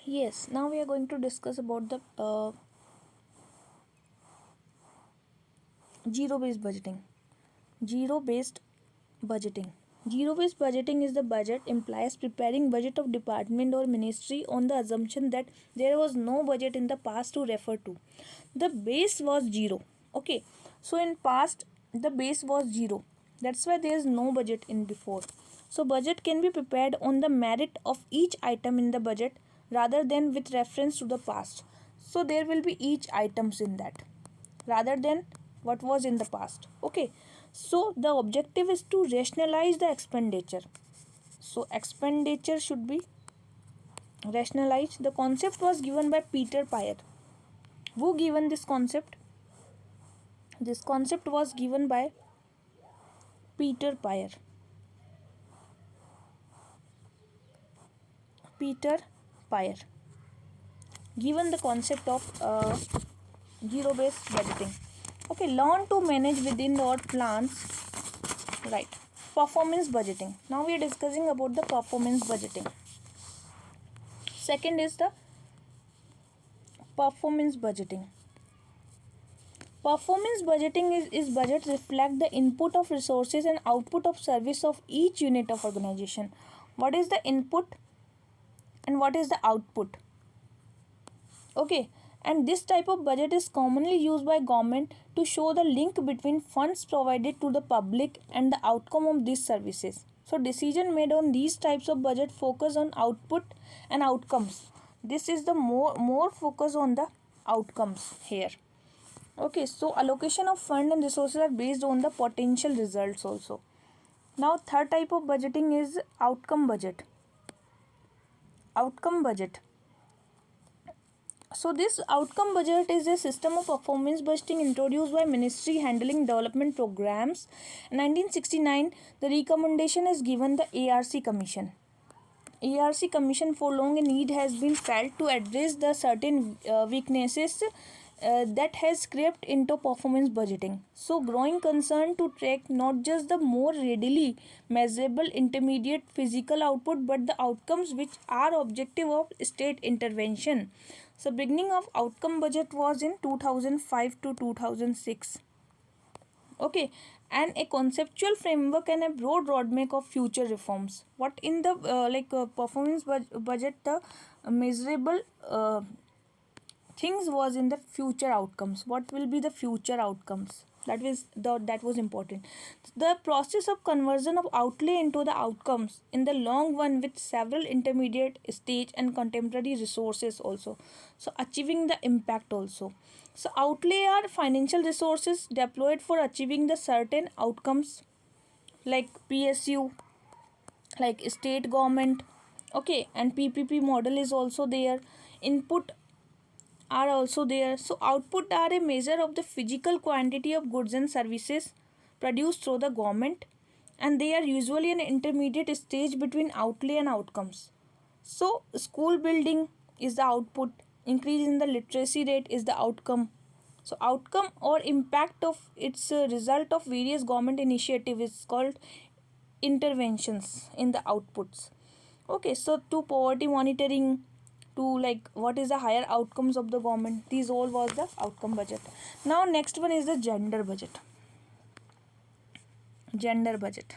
Yes, now we are going to discuss about the zero based budgeting. Zero based budgeting. Zero based budgeting is the budget implies preparing budget of department or ministry on the assumption that there was no budget in the past to refer to. The base was zero. Okay, so in past the base was zero. That's why there is no budget in before. So budget can be prepared on the merit of each item in the budget rather than with reference to the past. So there will be each items in that rather than what was in the past. Okay, so the objective is to rationalize the expenditure. So expenditure should be rationalized. The concept was given by Peter Payer. Who given this concept? This concept was given by Peter Payer. Peter Payer given the concept of zero based budgeting. Okay, learn to manage within our plans. Right, performance budgeting. Now we are discussing about the performance budgeting. Second is the performance budgeting. Performance budgeting is budget reflect the input of resources and output of service of each unit of organization. What is the input and what is the output? Okay, and this type of budget is commonly used by government to show the link between funds provided to the public and the outcome of these services. So decision made on these types of budget focus on output and outcomes. This is the more focus on the outcomes here. Okay, so allocation of fund and resources are based on the potential results also. Now third type of budgeting is outcome budget. Outcome budget. So this outcome budget is a system of performance budgeting introduced by Ministry handling development programs. In 1969, the recommendation is given the ARC Commission. ARC Commission for long a need has been felt to address the certain weaknesses that has crept into performance budgeting. So growing concern to track not just the more readily measurable intermediate physical output but the outcomes which are objective of state intervention. So beginning of outcome budget was in 2005 to 2006. Okay, and a conceptual framework and a broad roadmap of future reforms. What in the performance budget the measurable things was in the future outcomes. What will be the future outcomes? That was important. The process of conversion of outlay into the outcomes in the long run with several intermediate stage and contemporary resources also. So achieving the impact also. So outlay are financial resources deployed for achieving the certain outcomes like PSU, like state government. Okay, and PPP model is also there. Input are also there. So output are a measure of the physical quantity of goods and services produced through the government, and they are usually an intermediate stage between outlay and outcomes. So school building is the output, increase in the literacy rate is the outcome. So outcome or impact of its result of various government initiative is called interventions in the outputs. Okay, so to poverty monitoring, to like what is the higher outcomes of the government, these all was the outcome budget. Now next one is the gender budget. Gender budget.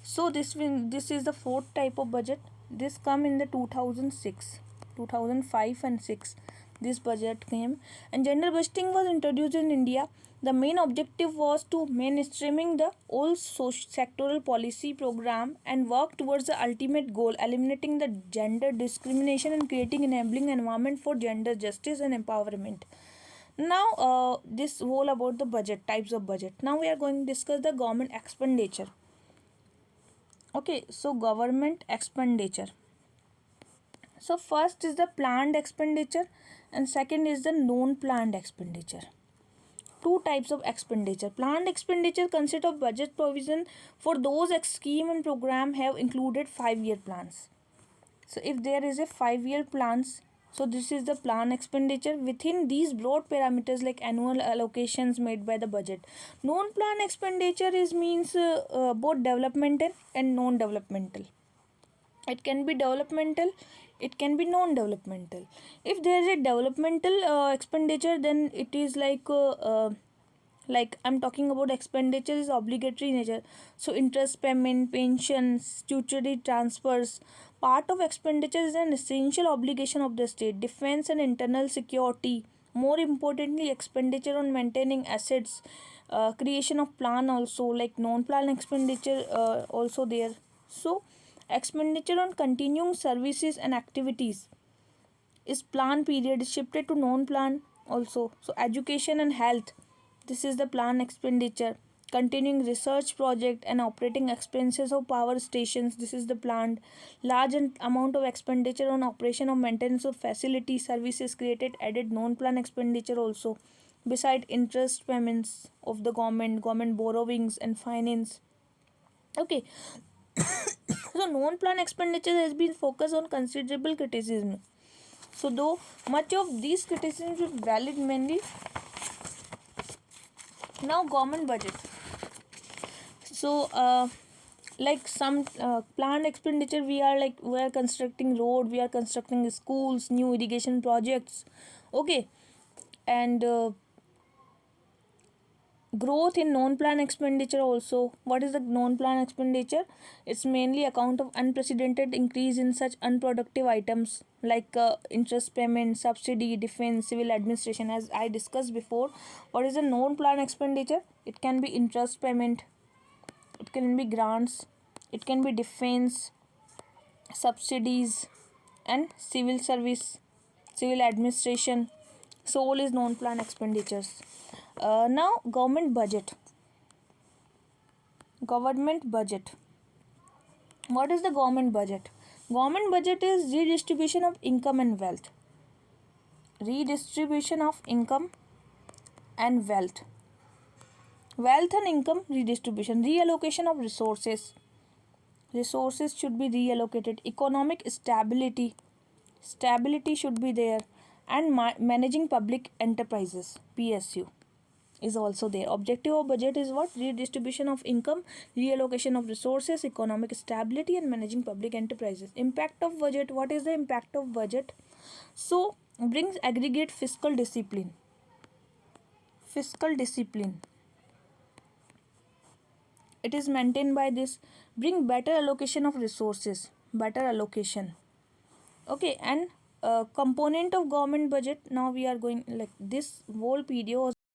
So this is the fourth type of budget. This come in the 2006, 2005 and 6. This budget came, and gender budgeting was introduced in India. The main objective was to mainstreaming the old sectoral policy program and work towards the ultimate goal, eliminating the gender discrimination and creating enabling environment for gender justice and empowerment. Now, this whole about the budget, types of budget. Now we are going to discuss the government expenditure. Okay, so government expenditure. So first is the planned expenditure and second is the non-planned expenditure. Two types of expenditure. Planned expenditure consist of budget provision for those scheme and program have included 5-year plans. So if there is a 5-year plans, so this is the plan expenditure within these broad parameters like annual allocations made by the budget. Non-plan expenditure is means both developmental and non-developmental. It can be developmental, it can be non-developmental. If there is a developmental expenditure, then it is like I'm talking about expenditure is obligatory nature, so interest payment, pensions, statutory transfers. Part of expenditure is an essential obligation of the state, defense and internal security. More importantly, expenditure on maintaining assets, creation of plan also, like non-plan expenditure also there. So expenditure on continuing services and activities is plan period is shifted to non-plan also. So education and health, this is the plan expenditure. Continuing research project and operating expenses of power stations, this is the planned. Large amount of expenditure on operation or maintenance of facility services created added non-plan expenditure also. Beside interest payments of the government borrowings and finance. Okay, so non-plan expenditure has been focused on considerable criticism. So though much of these criticisms is valid, mainly now government budget. So like some planned expenditure, we are constructing road, we are constructing schools, new irrigation projects. Okay, and growth in non-plan expenditure also. What is the non-plan expenditure? It's mainly account of unprecedented increase in such unproductive items like interest payment, subsidy, defense, civil administration. As I discussed before, what is the non-plan expenditure? It can be interest payment, it can be grants, it can be defense, subsidies, and civil service, civil administration. So all is non-plan expenditures. Now government budget. Government budget. What is the government budget? Government budget is redistribution of income and wealth. Redistribution of income and wealth. Wealth and income redistribution. Reallocation of resources. Resources should be reallocated. Economic stability. Stability should be there. And managing public enterprises. PSU is also there. Objective of budget is what? Redistribution of income, reallocation of resources, economic stability, and managing public enterprises. Impact of budget. What is the impact of budget? So brings aggregate fiscal discipline. Fiscal discipline, it is maintained by this. Bring better allocation of resources, better allocation. Okay, and component of government budget. Now we are going, like, this whole video was